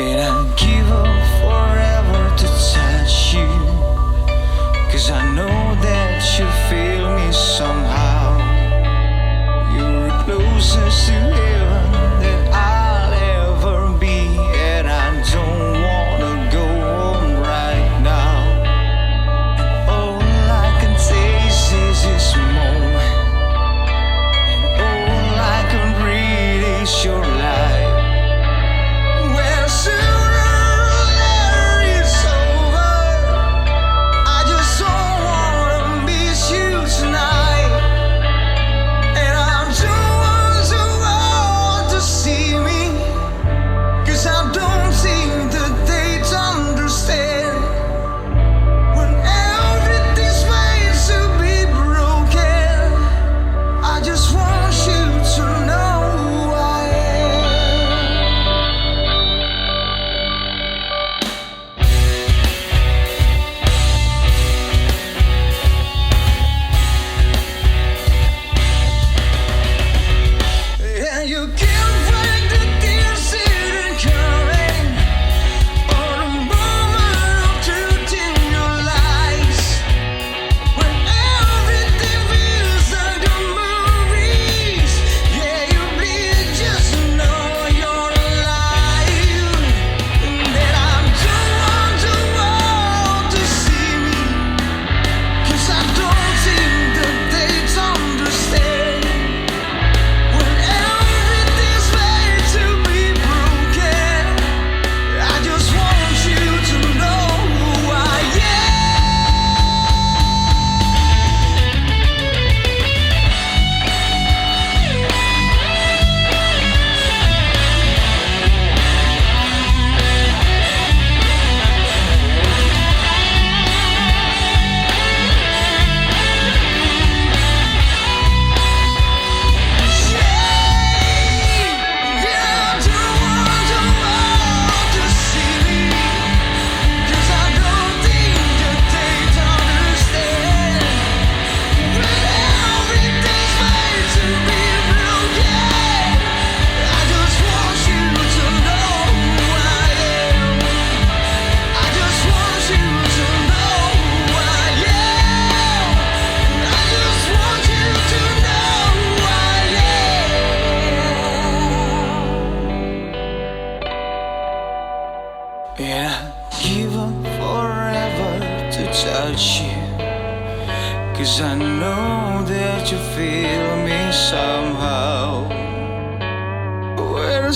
And I'd give up forever to touch you, 'cause I know that you feel me somehow. You're the closest to heaven that I'll ever be, and I don't wanna go on right now. And all I can taste is this moment, and all I can breathe is your light. Well, sooner or later it's over. I just don't wanna miss you tonight, and I don't want to see me, 'cause I don't think that they'd understand when everything's made to be broken. I just want you to know who I am. And you can't find the tears that coming, or the moment of truth in your lies, when everything feels like the movies. Yeah, you bleed just to know you're alive, and that I don't want to see me, 'cause I don't think that they'd understand when everything's made to be broken. I just want you to know who I And I'd give up forever to touch you, 'cause I know that you feel me somehow. Well,